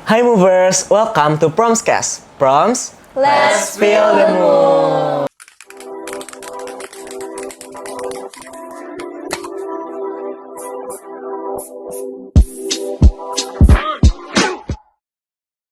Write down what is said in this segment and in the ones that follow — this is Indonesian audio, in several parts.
Hi movers, welcome to Promscast. Proms, Let's feel the mood.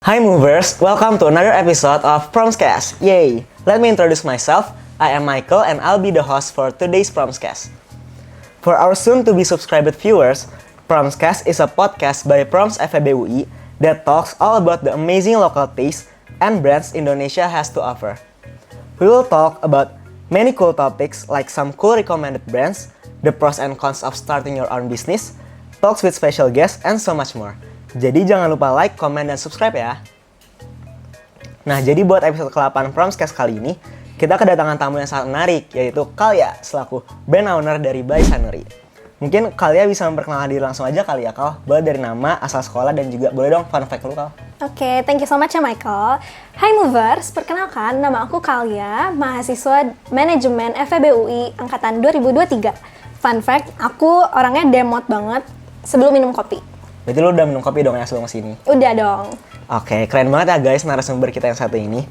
Hi movers, welcome to another episode of Promscast. Yay! Let me introduce myself. I am Michael and I'll be the host for today's Promscast. For our soon-to-be subscribed viewers, Promscast is a podcast by Proms FEB UI that talks all about the amazing local taste and brands Indonesia has to offer. We will talk about many cool topics like some cool recommended brands, the pros and cons of starting your own business, talks with special guests, and so much more. Jadi jangan lupa like, comment, dan subscribe ya. Nah, jadi buat episode ke-8 Promscast kali ini, kita kedatangan tamu yang sangat menarik, yaitu Kalia, selaku brand owner dari By Sanuri. Mungkin Kalia bisa memperkenalkan diri langsung aja kali ya, Kal. Boleh dari nama, asal sekolah, dan juga boleh dong fun fact lu, Kal. Oke, thank you so much ya Michael. Hai movers, perkenalkan nama aku Kalia, mahasiswa manajemen FEB UI angkatan 2023. Fun fact, aku orangnya demot banget sebelum minum kopi. Berarti lu udah minum kopi dong ya sebelum kesini? Udah dong. Oke, keren banget ya guys narasumber kita yang satu ini.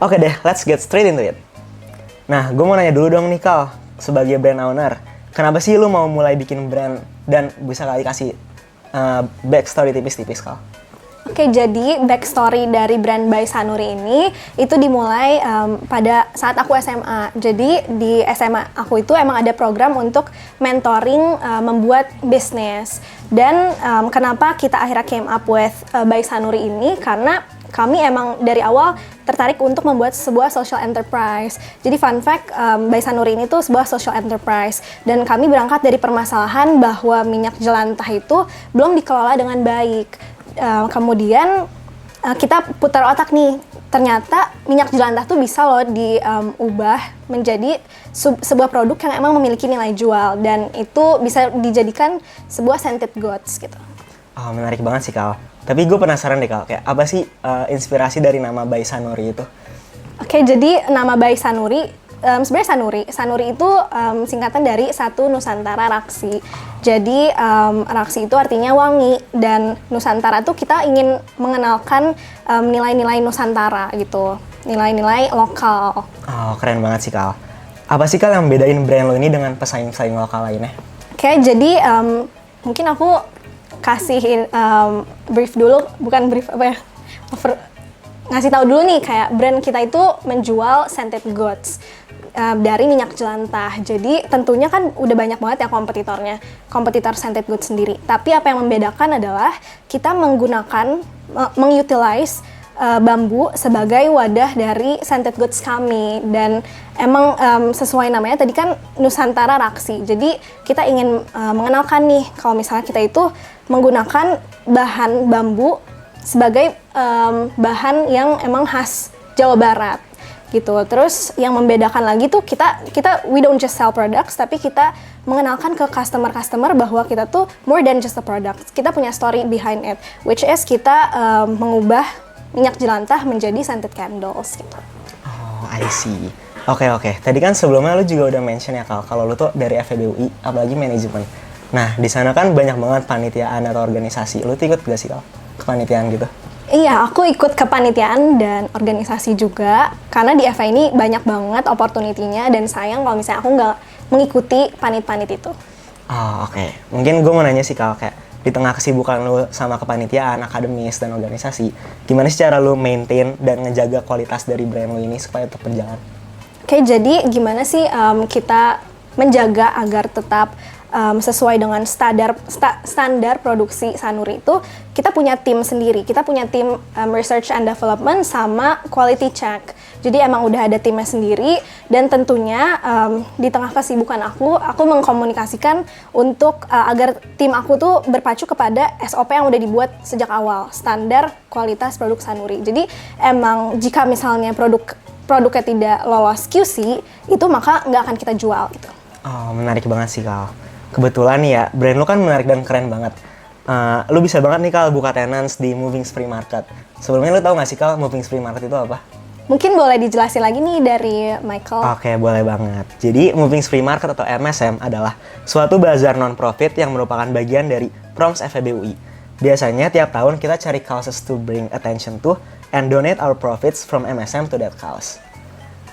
Oke deh, let's get straight into it. Nah, gue mau nanya dulu dong nih Kal, sebagai brand owner, kenapa sih lu mau mulai bikin brand dan bisa kali kasih backstory tipis-tipis Kal? Oke, jadi backstory dari brand By Sanuri ini itu dimulai pada saat aku SMA. Jadi di SMA aku itu emang ada program untuk mentoring membuat bisnis. Dan kenapa kita akhirnya came up with By Sanuri ini? Karena kami emang dari awal tertarik untuk membuat sebuah social enterprise. Jadi fun fact, By Sanuri ini tuh sebuah social enterprise. Dan kami berangkat dari permasalahan bahwa minyak jelantah itu belum dikelola dengan baik. Kemudian kita putar otak nih, ternyata minyak jelantah tuh bisa loh diubah menjadi sebuah produk yang emang memiliki nilai jual dan itu bisa dijadikan sebuah scented goods gitu. Oh, menarik banget sih Kal. Tapi gue penasaran deh Kal, kayak apa sih inspirasi dari nama By Sanuri itu? Oke, jadi nama By Sanuri sebenarnya Sanuri itu singkatan dari satu Nusantara Raksi. Jadi Raksi itu artinya wangi dan Nusantara tuh kita ingin mengenalkan nilai-nilai Nusantara gitu, nilai-nilai lokal. Oh, keren banget sih Kal. Apa sih Kal yang bedain brand lo ini dengan pesaing-pesaing lokal lainnya? Oke, jadi mungkin aku kasih brief dulu, bukan brief apa ya, ngasih tahu dulu nih kayak brand kita itu menjual scented goods dari minyak jelantah. Jadi tentunya kan udah banyak banget ya kompetitor scented goods sendiri. Tapi apa yang membedakan adalah kita mengutilize bambu sebagai wadah dari scented goods kami. Dan emang sesuai namanya tadi kan Nusantara Raksi. Jadi kita ingin mengenalkan nih kalau misalnya kita itu menggunakan bahan bambu sebagai bahan yang emang khas Jawa Barat gitu. Terus yang membedakan lagi tuh kita we don't just sell products, tapi kita mengenalkan ke customer bahwa kita tuh more than just a product. Kita punya story behind it, which is kita mengubah minyak jelantah menjadi scented candles gitu. Oh, I see. Oke. Tadi kan sebelumnya lu juga udah mention ya Kal, kalau lu tuh dari FEB UI, apalagi manajemen. Nah, di sana kan banyak banget panitiaan atau organisasi. Lu tuh ikut gak sih Kal kepanitiaan gitu? Iya, aku ikut kepanitiaan dan organisasi juga karena di FA ini banyak banget opportunity-nya dan sayang kalau misalnya aku nggak mengikuti panit-panit itu. Oh, oke. Mungkin gue mau nanya sih Kal, kayak di tengah kesibukan lu sama kepanitiaan, akademis, dan organisasi, gimana sih cara lu maintain dan ngejaga kualitas dari brand lu ini supaya tetap berjalan? Oke, jadi gimana sih kita menjaga agar tetap sesuai dengan standar produksi Sanuri itu, kita punya tim sendiri. Kita punya tim research and development sama quality check. Jadi emang udah ada timnya sendiri dan tentunya di tengah kesibukan aku mengkomunikasikan untuk agar tim aku tuh berpacu kepada SOP yang udah dibuat sejak awal, standar kualitas produk Sanuri. Jadi emang jika misalnya produknya tidak lolos QC, itu maka nggak akan kita jual gitu. Oh, menarik banget sih Kal. Kebetulan nih ya, brand lu kan menarik dan keren banget. Lu bisa banget nih Kal buka tenants di Moving Free Market. Sebelumnya lu tahu nggak sih Kal, Moving Free Market itu apa? Mungkin boleh dijelasin lagi nih dari Michael. Oke, boleh banget. Jadi Moving Free Market atau MSM adalah suatu bazar non-profit yang merupakan bagian dari Proms FEB UI. Biasanya tiap tahun kita cari causes to bring attention to and donate our profits from MSM to that cause.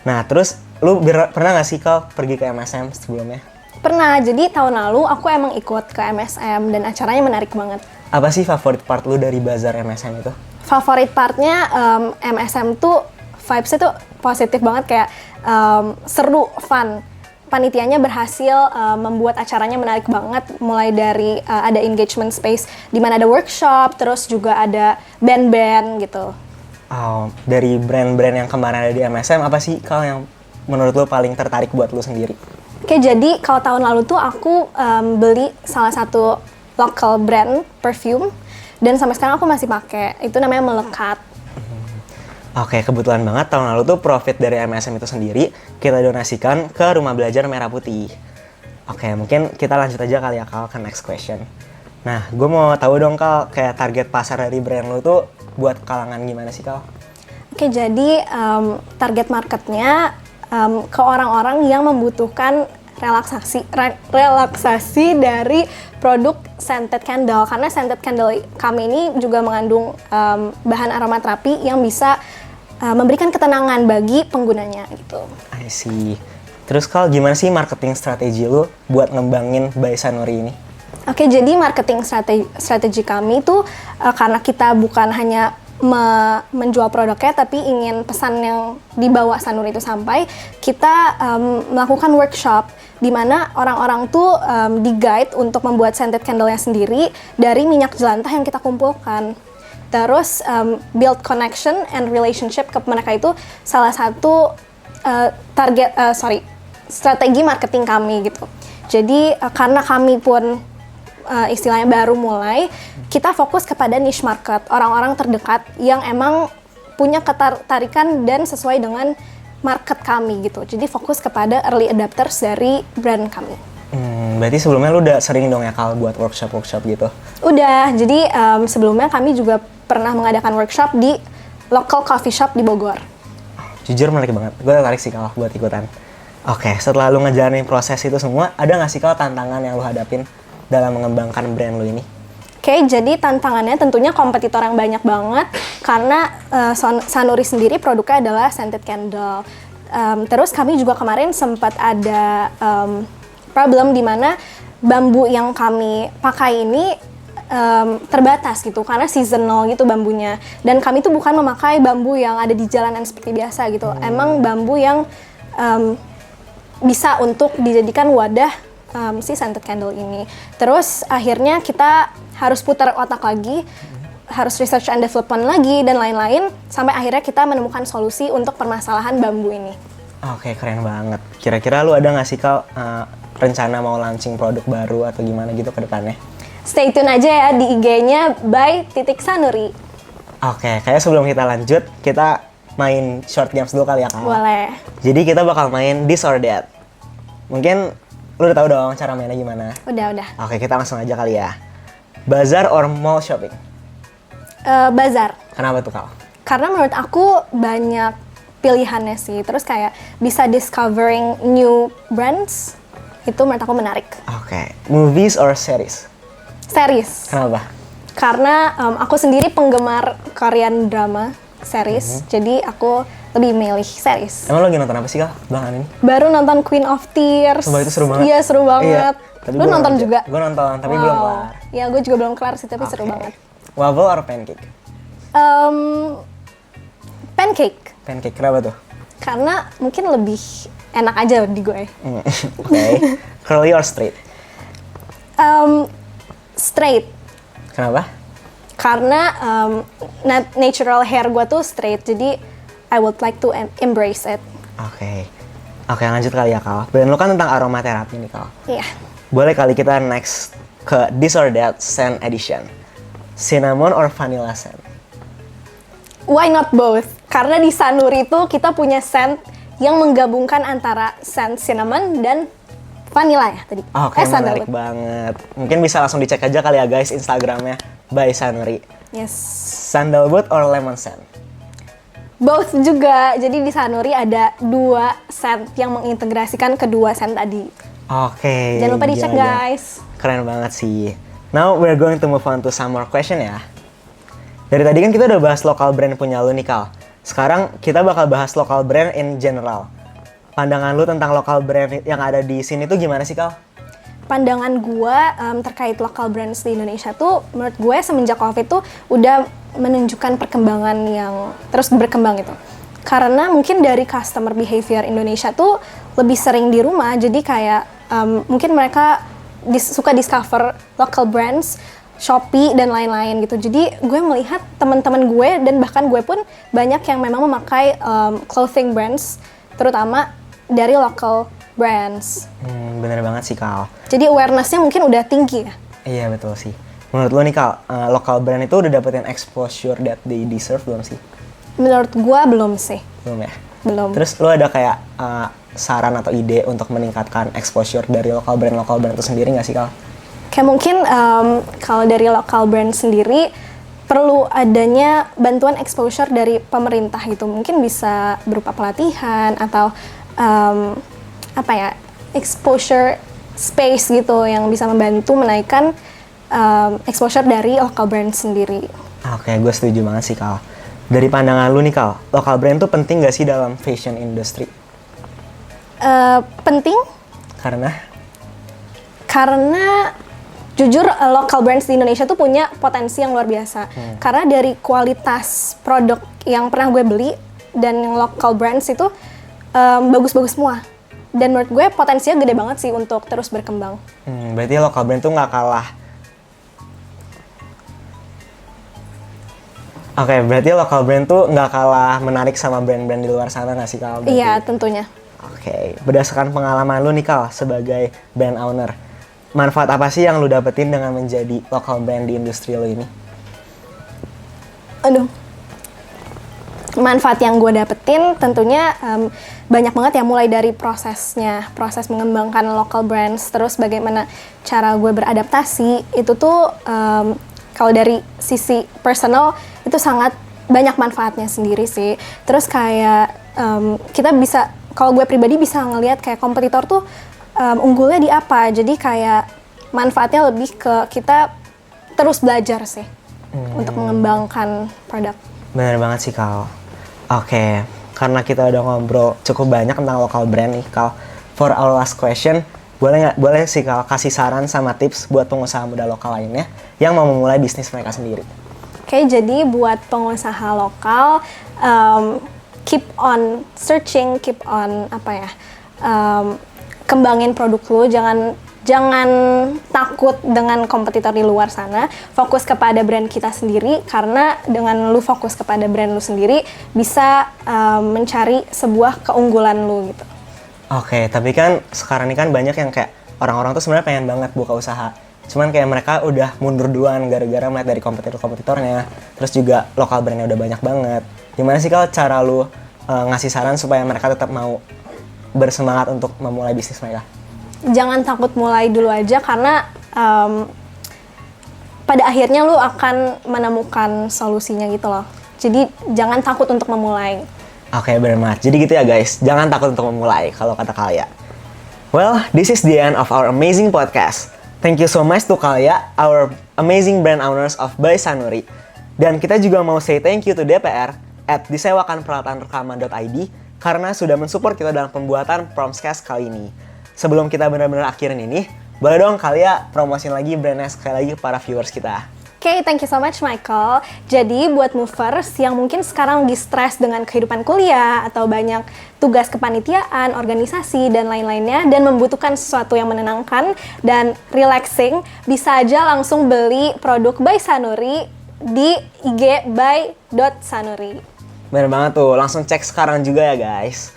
Nah, terus lu pernah gak sih Kal pergi ke MSM sebelumnya? Pernah, jadi tahun lalu aku emang ikut ke MSM dan acaranya menarik banget. Apa sih favorit part lu dari bazar MSM itu? Favorit partnya MSM tuh vibes-nya tuh positif banget, kayak seru, fun. Panitianya berhasil membuat acaranya menarik banget, mulai dari ada engagement space di mana ada workshop, terus juga ada band-band gitu. Oh, dari brand-brand yang kemarin ada di MSM, apa sih Kal yang menurut lu paling tertarik buat lu sendiri? Oke, jadi kalau tahun lalu tuh aku beli salah satu local brand perfume dan sampai sekarang aku masih pakai. Itu namanya Melekat. Oke, kebetulan banget tahun lalu tuh profit dari MSM itu sendiri kita donasikan ke Rumah Belajar Merah Putih. Oke, mungkin kita lanjut aja kali ya Kal ke next question. Nah, gue mau tahu dong Kal, kayak target pasar dari brand lu tuh buat kalangan gimana sih Kal? Oke, jadi target marketnya ke orang-orang yang membutuhkan relaksasi dari produk scented candle, karena scented candle kami ini juga mengandung bahan aromaterapi yang bisa memberikan ketenangan bagi penggunanya gitu. I see. Terus Kal, gimana sih marketing strategi lu buat ngembangin By Sanuri ini? Oke, jadi marketing strategi kami itu karena kita bukan hanya menjual produknya, tapi ingin pesan yang dibawa Sanuri itu sampai, kita melakukan workshop di mana orang-orang tuh di-guide untuk membuat scented candle-nya sendiri dari minyak jelantah yang kita kumpulkan. Terus build connection and relationship ke mereka itu salah satu strategi marketing kami gitu. Jadi karena kami pun istilahnya baru mulai, kita fokus kepada niche market, orang-orang terdekat yang emang punya ketertarikan dan sesuai dengan market kami gitu. Jadi fokus kepada early adopters dari brand kami. Berarti sebelumnya lu udah sering dong ya Kal buat workshop gitu? Udah, jadi sebelumnya kami juga pernah mengadakan workshop di local coffee shop di Bogor. Jujur menarik banget, gue tertarik sih Kal buat ikutan. Oke, setelah lu ngejalanin proses itu semua, ada gak sih Kal tantangan yang lu hadapin dalam mengembangkan brand lu ini? Oke, jadi tantangannya tentunya kompetitor yang banyak banget, karena Sanuri sendiri produknya adalah scented candle. Terus kami juga kemarin sempat ada problem di mana bambu yang kami pakai ini terbatas gitu, karena seasonal gitu bambunya. Dan kami tuh bukan memakai bambu yang ada di jalanan seperti biasa gitu. Emang bambu yang bisa untuk dijadikan wadah si scented candle ini. Terus akhirnya kita harus putar otak lagi, harus research and development lagi dan lain-lain, sampai akhirnya kita menemukan solusi untuk permasalahan bambu ini. Oke, keren banget. Kira-kira lu ada nggak sih Kal rencana mau launching produk baru atau gimana gitu ke depannya? Stay tune aja ya di IG-nya by.sanuri. Oke, kayak sebelum kita lanjut, kita main short games dulu kali ya Kal. Boleh. Jadi kita bakal main This or That. Mungkin lu udah tahu dong cara mainnya gimana? Udah. Oke, kita langsung aja kali ya. Bazar or mall shopping? Bazar. Kenapa tuh Kal? Karena menurut aku banyak pilihannya sih. Terus kayak bisa discovering new brands. Itu menurut aku menarik. Oke, movies or series? Series. Kenapa? Karena aku sendiri penggemar Korean drama series. Jadi aku lebih milih series. Emang lo lagi nonton apa sih Kal belakangan ini? Baru nonton Queen of Tears. Sumpah itu seru banget. Iya, seru banget. Tapi Lu nonton juga? Gue nonton, tapi belum kelar. Ya, gue juga belum kelar sih, tapi seru banget. Waffle or pancake? Pancake. Pancake, kenapa tuh? Karena mungkin lebih enak aja di gue. Oke. Curly or straight? Straight. Kenapa? Karena natural hair gue tuh straight, jadi I would like to embrace it. Oke, lanjut kali ya Kal. Brand lo kan tentang aromaterapi nih Kal. Iya. Boleh kali kita next ke This or That scent edition. Cinnamon or vanilla scent? Why not both? Karena di Sanuri itu kita punya scent yang menggabungkan antara scent cinnamon dan vanilla ya tadi. Oke, menarik sandalwood. banget. Mungkin bisa langsung dicek aja kali ya guys Instagramnya by Sanuri. Yes. Sandalwood or lemon scent? Both juga. Jadi di Sanuri ada 2 scent yang mengintegrasikan kedua scent tadi. Oke. Jangan lupa dicek gila. guys. Keren banget sih. Now we're going to move on to some more question ya. Dari tadi kan kita udah bahas local brand punya lu nih Kal. Sekarang kita bakal bahas local brand in general. Pandangan lu tentang local brand yang ada di sini tuh gimana sih Kal? Pandangan gue terkait local brands di Indonesia tuh menurut gue semenjak COVID tuh udah menunjukkan perkembangan yang terus berkembang gitu. Karena mungkin dari customer behavior Indonesia tuh lebih sering di rumah, jadi kayak mungkin mereka suka discover local brands, Shopee dan lain-lain gitu. Jadi gue melihat teman-teman gue dan bahkan gue pun banyak yang memang memakai clothing brands, terutama dari local brands. Bener banget sih Kal. Jadi awareness-nya mungkin udah tinggi ya? Iya betul sih. Menurut lo nih Kal, local brand itu udah dapetin exposure that they deserve belum sih? Menurut gue belum sih. Belum ya? Belum. Terus lo ada kayak saran atau ide untuk meningkatkan exposure dari local brand itu sendiri nggak sih Kal? Kayak mungkin kalau dari local brand sendiri perlu adanya bantuan exposure dari pemerintah gitu. Mungkin bisa berupa pelatihan atau exposure space gitu yang bisa membantu menaikkan exposure dari local brand sendiri. Oke, gue setuju banget sih Kal. Dari pandangan lu nih Kal, local brand tuh penting gak sih dalam fashion industry? Penting karena jujur local brands di Indonesia tuh punya potensi yang luar biasa. Karena dari kualitas produk yang pernah gue beli dan yang local brands itu bagus-bagus semua. Dan menurut gue potensinya gede banget sih untuk terus berkembang. Berarti local brand tuh nggak kalah. Oke, berarti local brand tuh nggak kalah menarik sama brand-brand di luar sana nggak sih Kal? Iya, tentunya. Oke, berdasarkan pengalaman lu nih Kal sebagai brand owner, manfaat apa sih yang lu dapetin dengan menjadi local brand di industri lu ini? Manfaat yang gue dapetin tentunya banyak banget ya, mulai dari proses mengembangkan local brands, terus bagaimana cara gue beradaptasi, itu tuh kalau dari sisi personal itu sangat banyak manfaatnya sendiri sih. Terus kayak kita bisa, kalau gue pribadi bisa ngelihat kayak kompetitor tuh unggulnya di apa, jadi kayak manfaatnya lebih ke kita terus belajar sih untuk mengembangkan produk. Bener banget sih Kal. Oke, karena kita udah ngobrol cukup banyak tentang local brand nih Kal, for our last question, boleh sih Kal kasih saran sama tips buat pengusaha muda lokal lainnya yang mau memulai bisnis mereka sendiri? Oke, jadi buat pengusaha lokal, keep on searching, keep on kembangin produk lu, jangan takut dengan kompetitor di luar sana. Fokus kepada brand kita sendiri, karena dengan lu fokus kepada brand lu sendiri bisa mencari sebuah keunggulan lu gitu. Oke, tapi kan sekarang ini kan banyak yang kayak orang-orang tuh sebenarnya pengen banget buka usaha. Cuman kayak mereka udah mundur duluan gara-gara melihat dari kompetitornya. Terus juga lokal brandnya udah banyak banget. Gimana sih Kal cara lu ngasih saran supaya mereka tetap mau bersemangat untuk memulai bisnis mereka? Jangan takut mulai dulu aja, karena pada akhirnya lu akan menemukan solusinya gitu loh. Jadi jangan takut untuk memulai. Oke, bener banget. Jadi gitu ya guys, jangan takut untuk memulai kalau kata Kalia. Well, this is the end of our amazing podcast. Thank you so much to Kalia, our amazing brand owners of By Sanuri. Dan kita juga mau say thank you to DPR at disewakanperalatanrekaman.id karena sudah mensupport kita dalam pembuatan Promscast kali ini. Sebelum kita benar-benar akhirin ini, boleh dong Kalia promosin lagi brandnya sekali lagi para viewers kita. Oke, thank you so much Michael. Jadi buat movers yang mungkin sekarang lagi stres dengan kehidupan kuliah atau banyak tugas kepanitiaan, organisasi, dan lain-lainnya, dan membutuhkan sesuatu yang menenangkan dan relaxing, bisa aja langsung beli produk By Sanuri di IG by.sanuri. Bener banget tuh, langsung cek sekarang juga ya guys.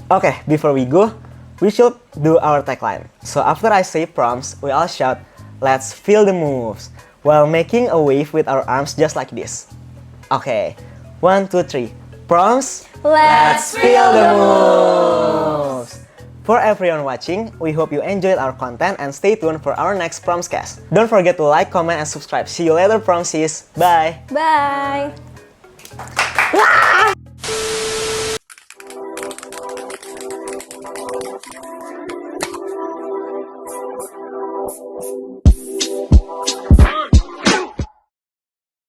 Oke, before we go, we should do our tagline. So after I say prompts, we all shout, "Let's feel the moves," while making a wave with our arms just like this. Okay, 1, 2, 3. Prompts, Let's feel the moves! For everyone watching, we hope you enjoyed our content and stay tuned for our next Promscast. Don't forget to like, comment, and subscribe. See you later, Promsies. Bye! Bye!